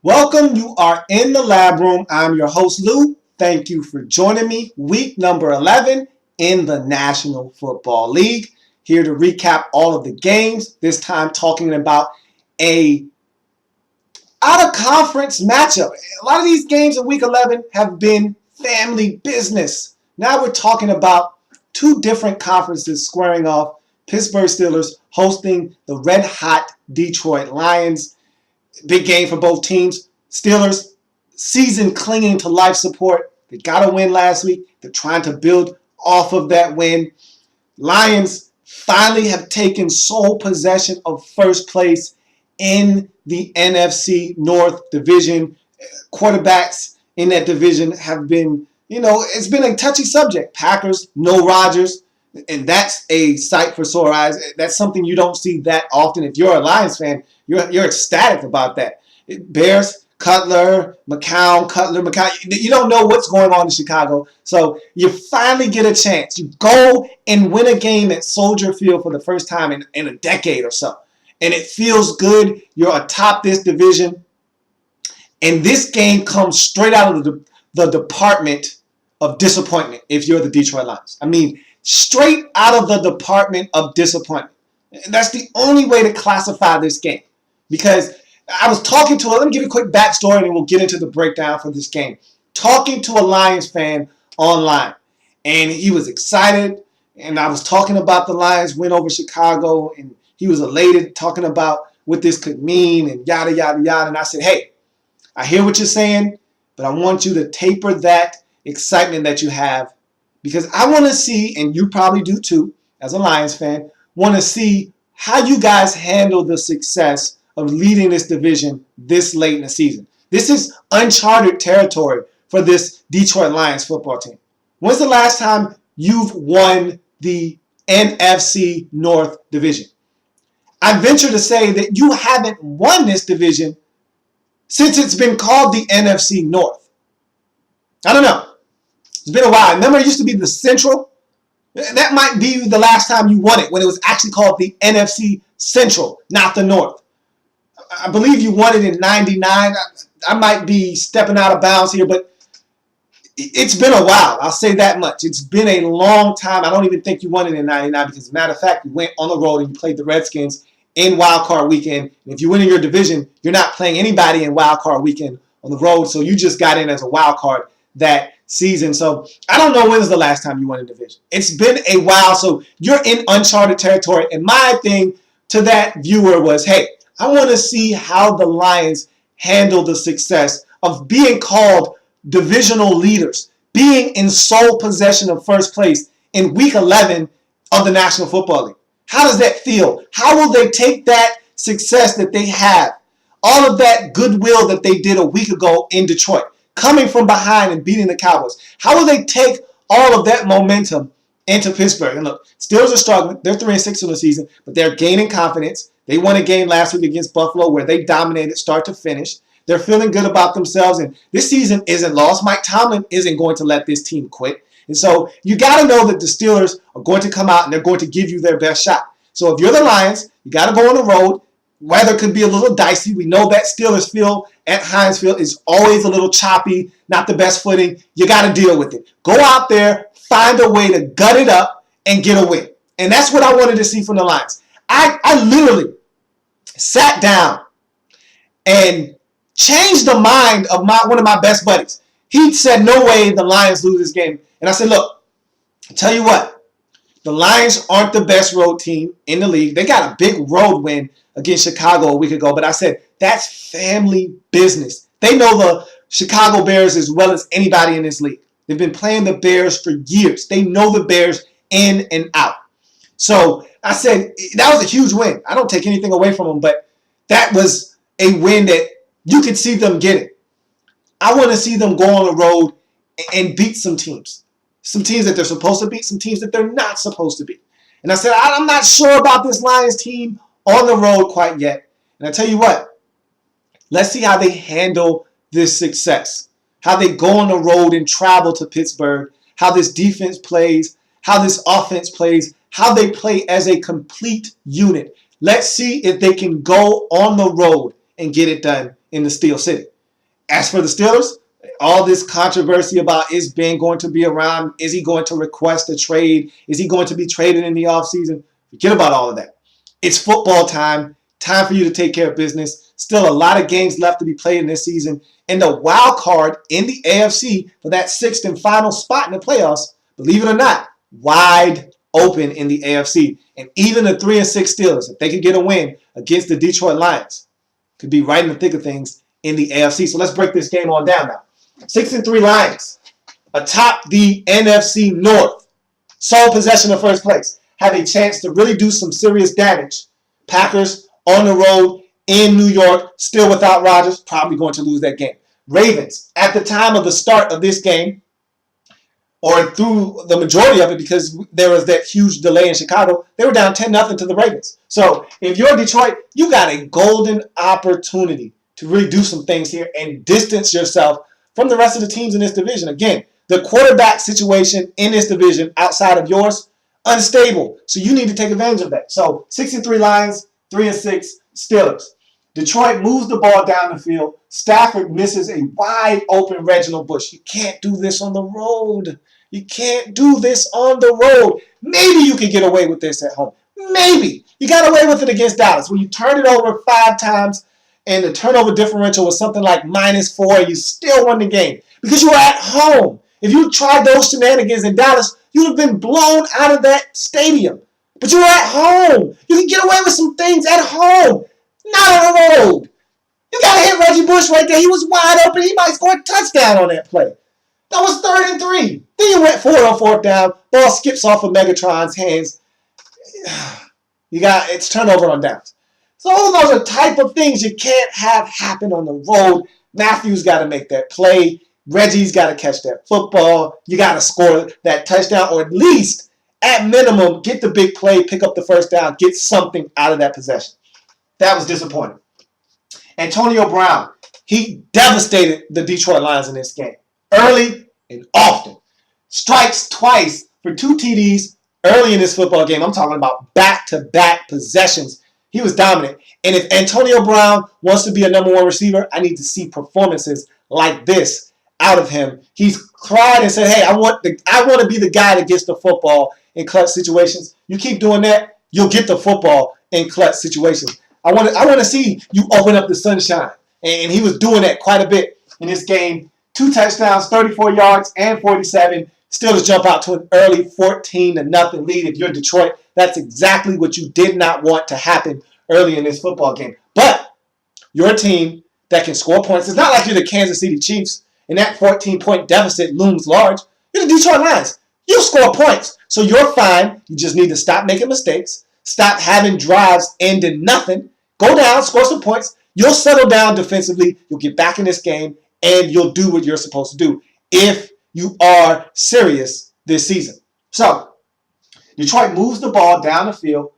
Welcome. You are in the lab room. I'm your host, Lou. Thank you for joining me. Week number 11 in the National Football League. Here to recap all of the games, this time talking about a out-of-conference matchup. A lot of these games in Week 11 have been family business. Now we're talking about two different conferences squaring off. Pittsburgh Steelers hosting the red-hot Detroit Lions. Big game for both teams. Steelers, season clinging to life support. They got a win last week. They're trying to build off of that win. Lions finally have taken sole possession of first place in the NFC North division. Quarterbacks in that division have been, it's been a touchy subject. Packers, no Rodgers, and that's a sight for sore eyes. That's something you don't see that often. If you're a Lions fan, you're ecstatic about that. Bears, Cutler, McCown. You don't know what's going on in Chicago. So you finally get a chance. You go and win a game at Soldier Field for the first time in a decade or so. And it feels good. You're atop this division. And this game comes straight out of the department of disappointment if you're the Detroit Lions. I mean, straight out of the department of disappointment. And that's the only way to classify this game. Because I was talking to let me give you a quick backstory and then we'll get into the breakdown for this game. Talking to a Lions fan online. And he was excited. And I was talking about the Lions win over Chicago. And he was elated, talking about what this could mean and yada, yada, yada. And I said, hey, I hear what you're saying, but I want you to taper that excitement that you have. Because I want to see, and you probably do too, as a Lions fan, want to see how you guys handle the success of leading this division this late in the season. This is uncharted territory for this Detroit Lions football team. When's the last time you've won the NFC North division? I venture to say that you haven't won this division since it's been called the NFC North. I don't know. It's been a while. Remember, it used to be the Central? That might be the last time you won it, when it was actually called the NFC Central, not the North. I believe you won it in 99. I might be stepping out of bounds here, but it's been a while. I'll say that much. It's been a long time. I don't even think you won it in 99 because, as a matter of fact, you went on the road and you played the Redskins in Wild Card Weekend. And if you win in your division, you're not playing anybody in Wild Card Weekend on the road, so you just got in as a wild card that season. So I don't know when's the last time you won a division. It's been a while, so you're in uncharted territory. And my thing to that viewer was, hey, I want to see how the Lions handle the success of being called divisional leaders, being in sole possession of first place in Week 11 of the National Football League. How does that feel? How will they take that success that they have, all of that goodwill that they did a week ago in Detroit, coming from behind and beating the Cowboys? How will they take all of that momentum into Pittsburgh? And look, Steelers are struggling. They're 3-6 in the season, but they're gaining confidence. They won a game last week against Buffalo where they dominated start to finish. They're feeling good about themselves, and this season isn't lost. Mike Tomlin isn't going to let this team quit. And so you got to know that the Steelers are going to come out and they're going to give you their best shot. So if you're the Lions, you got to go on the road. Weather could be a little dicey. We know that Steelers field at Heinz Field is always a little choppy, not the best footing. You got to deal with it. Go out there, find a way to gut it up, and get a win. And that's what I wanted to see from the Lions. I literally sat down and changed the mind of one of my best buddies. He said, no way the Lions lose this game. And I said, look, I'll tell you what. The Lions aren't the best road team in the league. They got a big road win against Chicago a week ago. But I said, that's family business. They know the Chicago Bears as well as anybody in this league. They've been playing the Bears for years. They know the Bears in and out. So I said, that was a huge win. I don't take anything away from them, but that was a win that you could see them getting. I want to see them go on the road and beat some teams. Some teams that they're supposed to beat, some teams that they're not supposed to beat. And I said, I'm not sure about this Lions team on the road quite yet. And I tell you what, let's see how they handle this success, how they go on the road and travel to Pittsburgh, how this defense plays, how this offense plays, how they play as a complete unit. Let's see if they can go on the road and get it done in the Steel City. As for the Steelers, all this controversy about is Ben going to be around? Is he going to request a trade? Is he going to be traded in the offseason? Forget about all of that. It's football time. Time for you to take care of business. Still a lot of games left to be played in this season. And the wild card in the AFC for that sixth and final spot in the playoffs, believe it or not, wide open in the AFC. And even the 3-6 Steelers, if they could get a win against the Detroit Lions, could be right in the thick of things in the AFC. So let's break this game on down now. 6-3 Lions atop the NFC North, sole possession of first place, have a chance to really do some serious damage. Packers on the road in New York, still without Rodgers, probably going to lose that game. Ravens, at the time of the start of this game, or through the majority of it, because there was that huge delay in Chicago, they were down 10-0 to the Ravens. So if you're Detroit, you got a golden opportunity to really do some things here and distance yourself from the rest of the teams in this division. Again, the quarterback situation in this division outside of yours, unstable. So you need to take advantage of that. So 6-3 Lions, 3-6 Steelers. Detroit moves the ball down the field. Stafford misses a wide open Reginald Bush. You can't do this on the road. You can't do this on the road. Maybe you can get away with this at home. Maybe. You got away with it against Dallas. When you turned it over 5 times and the turnover differential was something like -4, you still won the game because you were at home. If you tried those shenanigans in Dallas, you would have been blown out of that stadium. But you were at home. You can get away with some things at home, not on the road. You got to hit Reggie Bush right there. He was wide open. He might score a touchdown on that play. That was 3rd and 3. Then you went 4 on 4th down. Ball skips off of Megatron's hands. It's turnover on downs. So those are type of things you can't have happen on the road. Matthews got to make that play. Reggie's got to catch that football. You got to score that touchdown, or at least, at minimum, get the big play, pick up the first down, get something out of that possession. That was disappointing. Antonio Brown, he devastated the Detroit Lions in this game, early and often. Strikes twice for 2 TDs early in this football game. I'm talking about back-to-back possessions. He was dominant. And if Antonio Brown wants to be a number 1 receiver, I need to see performances like this out of him. He's cried and said, hey, I want to be the guy that gets the football in clutch situations. You keep doing that, you'll get the football in clutch situations. I want to see you open up the sunshine. And he was doing that quite a bit in this game. 2 touchdowns, 34 yards, and 47. Steelers jump out to an early 14-0 lead. If you're Detroit, that's exactly what you did not want to happen early in this football game. But you're a team that can score points. It's not like you're the Kansas City Chiefs, and that 14-point deficit looms large. You're the Detroit Lions. You score points. So you're fine. You just need to stop making mistakes. Stop having drives end in nothing. Go down, score some points. You'll settle down defensively. You'll get back in this game, and you'll do what you're supposed to do if you are serious this season. So, Detroit moves the ball down the field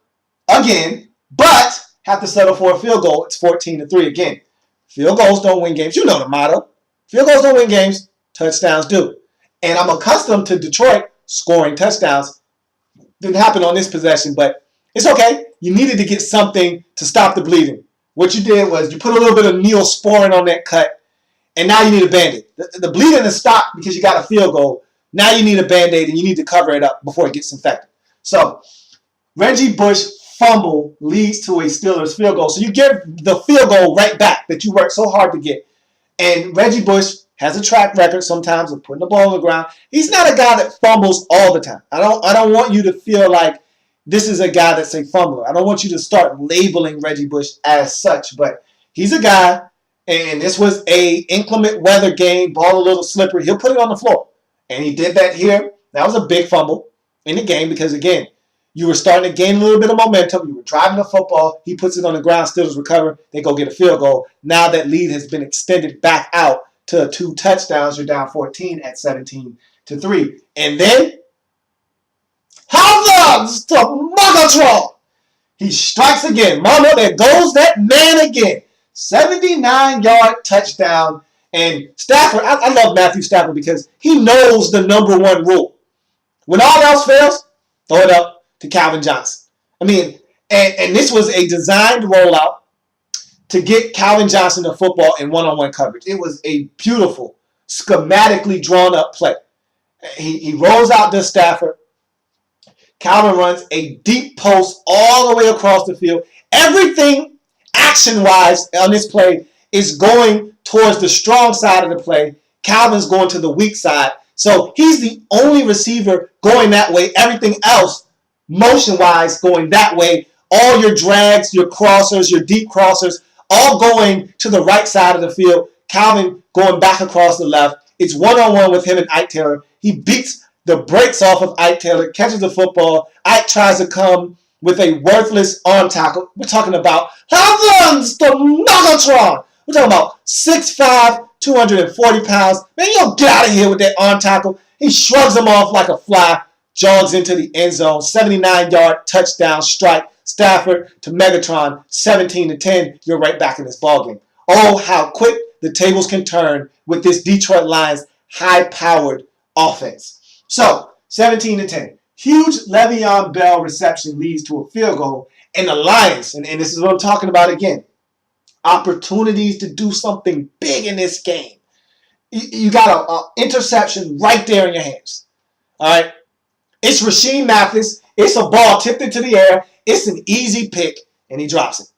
again, but have to settle for a field goal. It's 14-3 again. Field goals don't win games. You know the motto. Field goals don't win games. Touchdowns do. And I'm accustomed to Detroit scoring touchdowns. Didn't happen on this possession, but it's okay. You needed to get something to stop the bleeding. What you did was you put a little bit of Neosporin on that cut, and now you need a Band-Aid. The bleeding has stopped because you got a field goal. Now you need a Band-Aid, and you need to cover it up before it gets infected. So, Reggie Bush fumble leads to a Steelers field goal. So you get the field goal right back that you worked so hard to get. And Reggie Bush has a track record sometimes of putting the ball on the ground. He's not a guy that fumbles all the time. I don't want you to feel like this is a guy that's a fumbler. I don't want you to start labeling Reggie Bush as such, but he's a guy, and this was a inclement weather game, ball a little slippery. He'll put it on the floor. And he did that here. That was a big fumble in the game because, again, you were starting to gain a little bit of momentum. You were driving the football. He puts it on the ground. Steelers recover. They go get a field goal. Now that lead has been extended back out to 2 touchdowns. You're down 14 at 17-3. And then, Howard's to Megatron. He strikes again. Mama, there goes that man again. 79-yard touchdown. And Stafford, I love Matthew Stafford because he knows the number 1 rule. When all else fails, throw it up to Calvin Johnson. I mean, and this was a designed rollout. to get Calvin Johnson the football in one-on-one coverage. It was a beautiful, schematically drawn up play. He rolls out to Stafford. Calvin runs a deep post all the way across the field. Everything action-wise on this play is going towards the strong side of the play. Calvin's going to the weak side. So he's the only receiver going that way. Everything else, motion-wise, going that way. All your drags, your crossers, your deep crossers, all going to the right side of the field. Calvin going back across the left. It's one-on-one with him and Ike Taylor. He beats the brakes off of Ike Taylor, catches the football. Ike tries to come with a worthless arm tackle. We're talking about Heavens to Megatron. We're talking about 6'5", 240 pounds. Man, you don't get out of here with that arm tackle. He shrugs him off like a fly, jogs into the end zone, 79-yard touchdown strike. Stafford to Megatron, 17-10. You're right back in this ballgame. Oh, how quick the tables can turn with this Detroit Lions high-powered offense. So, 17-10. Huge Le'Veon Bell reception leads to a field goal. And the Lions, and this is what I'm talking about again, opportunities to do something big in this game. You got an interception right there in your hands. All right? It's Rasheed Mathis. It's a ball tipped into the air. It's an easy pick, and he drops it.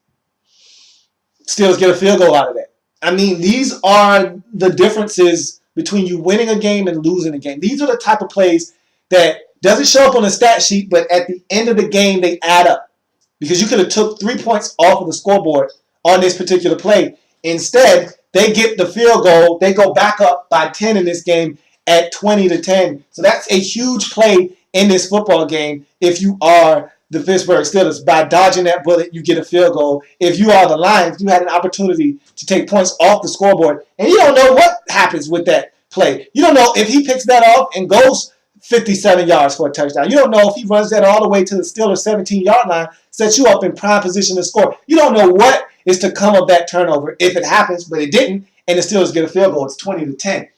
Steelers get a field goal out of that. I mean, these are the differences between you winning a game and losing a game. These are the type of plays that doesn't show up on the stat sheet, but at the end of the game, they add up. Because you could have took 3 points off of the scoreboard on this particular play. Instead, they get the field goal. They go back up by 10 in this game at 20-10. So that's a huge play in this football game if you are the Pittsburgh Steelers. By dodging that bullet, you get a field goal. If you are the Lions, you had an opportunity to take points off the scoreboard, and you don't know what happens with that play. You don't know if he picks that off and goes 57 yards for a touchdown. You don't know if he runs that all the way to the Steelers' 17-yard line, sets you up in prime position to score. You don't know what is to come of that turnover if it happens, but it didn't, and the Steelers get a field goal. It's 20-10.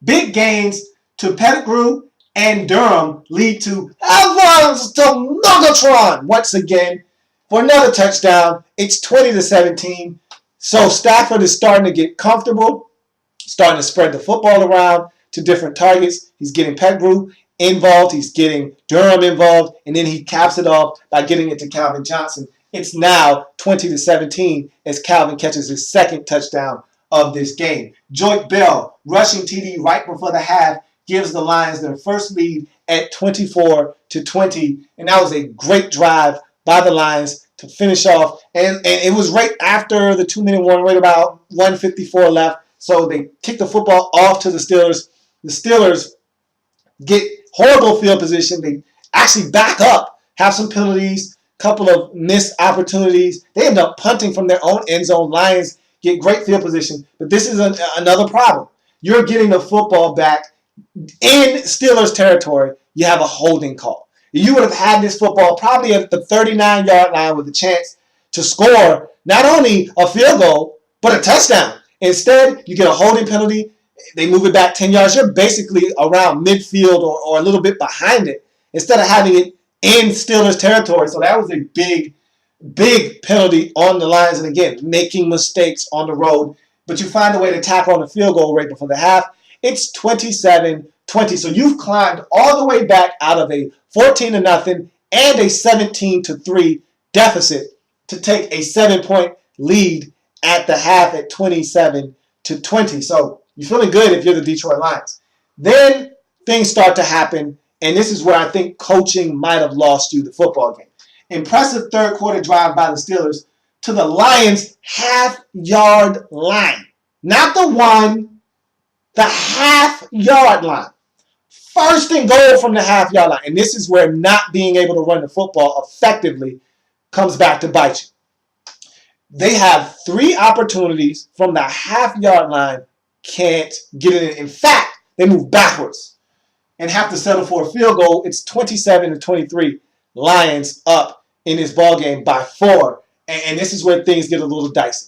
Big gains to Pettigrew and Durham lead to Evans to Megatron once again for another touchdown. It's 20-17. So Stafford is starting to get comfortable, starting to spread the football around to different targets. He's getting Pettigrew involved. He's getting Durham involved. And then he caps it off by getting it to Calvin Johnson. It's now 20-17 as Calvin catches his second touchdown of this game. Joyce Bell, rushing TD right before the half, gives the Lions their first lead at 24-20. And that was a great drive by the Lions to finish off. And it was right after the 2-minute warning, right about 1:54 left. So they kick the football off to the Steelers. The Steelers get horrible field position. They actually back up, have some penalties, couple of missed opportunities. They end up punting from their own end zone. Lions get great field position. But this is another problem. You're getting the football back in Steelers territory. You have a holding call. You would have had this football probably at the 39-yard line with a chance to score not only a field goal, but a touchdown. Instead, you get a holding penalty. They move it back 10 yards. You're basically around midfield or a little bit behind it instead of having it in Steelers territory. So that was a big, big penalty on the Lions. And again, making mistakes on the road. But you find a way to tack on the field goal right before the half. It's 27-20. So you've climbed all the way back out of a 14-0 and a 17-3 deficit to take a 7-point lead at the half at 27-20. So you're feeling good if you're the Detroit Lions. Then things start to happen, and this is where I think coaching might have lost you the football game. Impressive third quarter drive by the Steelers to the Lions' half-yard line. Not the one, the half-yard line. First and goal from the half-yard line. And this is where not being able to run the football effectively comes back to bite you. They have 3 opportunities from the half-yard line, can't get it in. In fact, they move backwards and have to settle for a field goal. It's 27-23. Lions up in this ballgame by 4. And this is where things get a little dicey.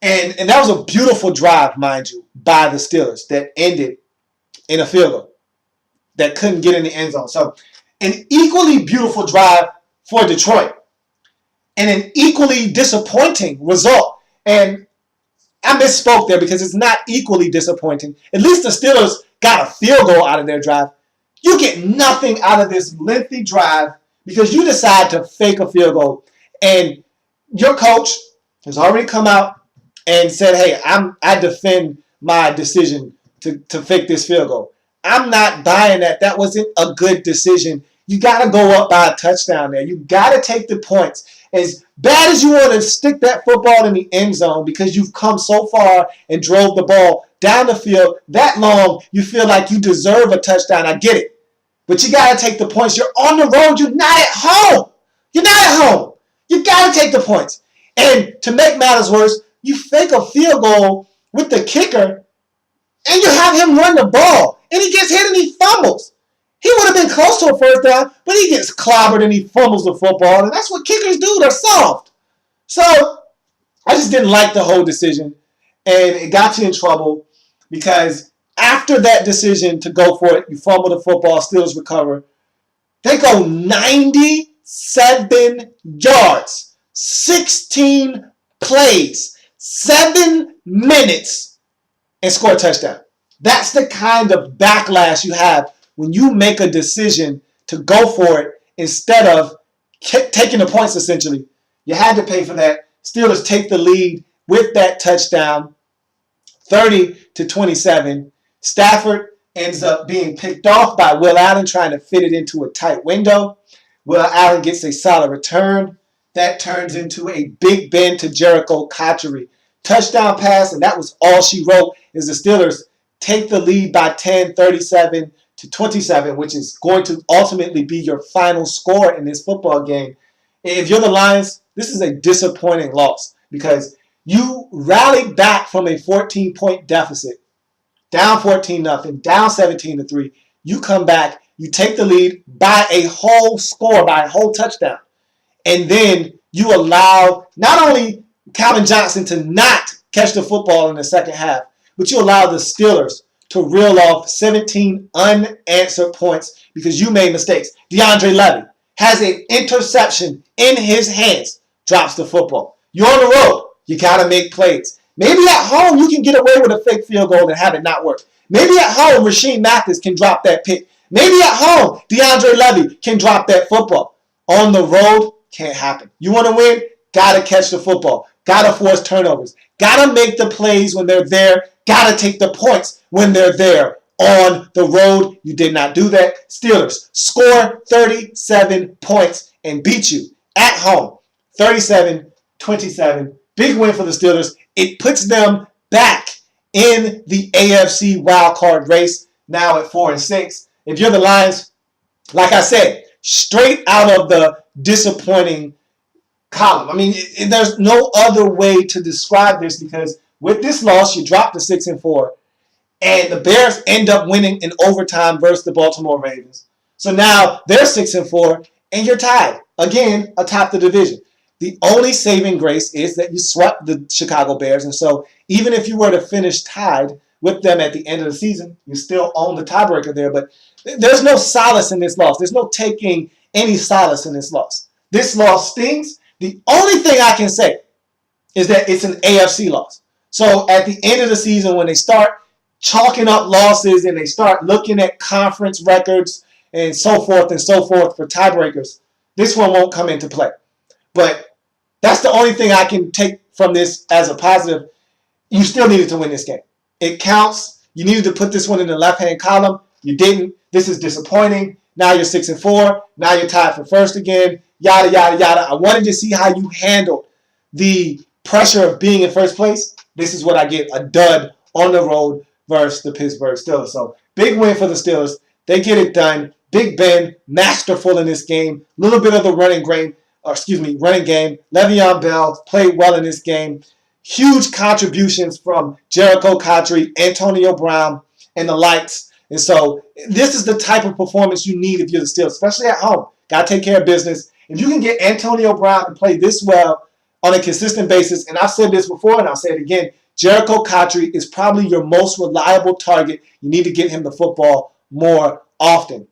And that was a beautiful drive, mind you, by the Steelers that ended in a field goal that couldn't get in the end zone. So an equally beautiful drive for Detroit. and an equally disappointing result. And I misspoke there because it's not equally disappointing. At least the Steelers got a field goal out of their drive. You get nothing out of this lengthy drive because you decide to fake a field goal. And your coach has already come out and said, hey, I defend my decision to fake this field goal. I'm not buying that. That wasn't a good decision. You got to go up by a touchdown there. You got to take the points. As bad as you want to stick that football in the end zone because you've come so far and drove the ball down the field that long, you feel like you deserve a touchdown. I get it. But you got to take the points. You're on the road. You're not at home. You're not at home. You got to take the points. And to make matters worse, you fake a field goal with the kicker and you have him run the ball. And he gets hit and he fumbles. He would have been close to a first down, but he gets clobbered and he fumbles the football. And that's what kickers do. They're soft. So I just didn't like the whole decision. And it got you in trouble because after that decision to go for it, you fumble the football, Steelers recover. They go 97 yards, 16 plays, 7 minutes, and score a touchdown. That's the kind of backlash you have when you make a decision to go for it instead of taking the points, essentially. You had to pay for that. Steelers take the lead with that touchdown, 30-27. Stafford ends up being picked off by Will Allen trying to fit it into a tight window. Will Allen gets a solid return. That turns into a Big Ben to Jericho Cotchery touchdown pass, and that was all she wrote. Is the Steelers take the lead by 10, 37-27, which is going to ultimately be your final score in this football game. If you're the Lions, this is a disappointing loss because you rallied back from a 14-point deficit, down 14-0, down 17-3. You come back, you take the lead by a whole score, by a whole touchdown. And then you allow not only Calvin Johnson to not catch the football in the second half, but you allow the Steelers to reel off 17 unanswered points because you made mistakes. L.A.B has an interception in his hands, drops the football. You're on the road. You got to make plays. Maybe at home you can get away with a fake field goal and have it not work. Maybe at home Rasheem Mathis can drop that pick. Maybe at home L.A.B can drop that football. On the road, can't happen. You want to win? Got to catch the football. Got to force turnovers. Got to make the plays when they're there. Got to take the points when they're there. On the road, you did not do that. Steelers score 37 points and beat you at home. 37-27. Big win for the Steelers. It puts them back in the AFC wildcard race now at 4-6. If you're the Lions, like I said, straight out of the disappointing column. I mean, there's no other way to describe this because with this loss, you drop to 6-4. And the Bears end up winning in overtime versus the Baltimore Ravens. So now they're 6-4, and you're tied. Again, atop the division. The only saving grace is that you swept the Chicago Bears. And so even if you were to finish tied with them at the end of the season, you still own the tiebreaker there. But there's no solace in this loss. There's no taking any solace in this loss. This loss stings. The only thing I can say is that it's an AFC loss. So at the end of the season, when they start chalking up losses and they start looking at conference records and so forth for tiebreakers, this one won't come into play. But that's the only thing I can take from this as a positive. You still needed to win this game. It counts. You needed to put this one in the left-hand column. You didn't. This is disappointing. Now you're 6-4. Now you're tied for first again. Yada, yada, yada. I wanted to see how you handled the pressure of being in first place. This is what I get, a dud on the road versus the Pittsburgh Steelers. So big win for the Steelers. They get it done. Big Ben, masterful in this game. A little bit of the running game. Le'Veon Bell played well in this game. Huge contributions from Jericho Cotchery, Antonio Brown, and the likes. And so this is the type of performance you need if you're the Steelers, especially at home. Got to take care of business. If you can get Antonio Brown to play this well on a consistent basis, and I've said this before and I'll say it again, Jericho Cotchery is probably your most reliable target. You need to get him the football more often.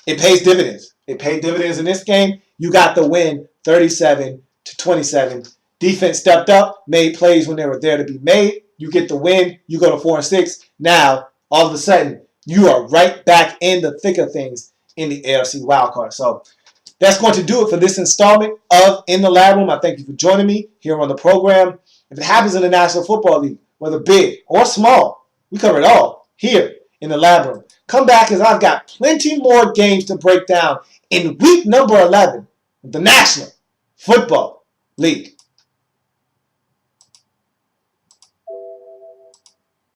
It pays dividends. It paid dividends in this game. You got the win 37-27. Defense stepped up, made plays when they were there to be made. You get the win. You go to 4-6. Now, all of a sudden, you are right back in the thick of things in the AFC wildcard. So that's going to do it for this installment of In the Lab Room. I thank you for joining me here on the program. If it happens in the National Football League, whether big or small, we cover it all here in the Lab Room. Come back as I've got plenty more games to break down in week number 11 of the National Football League.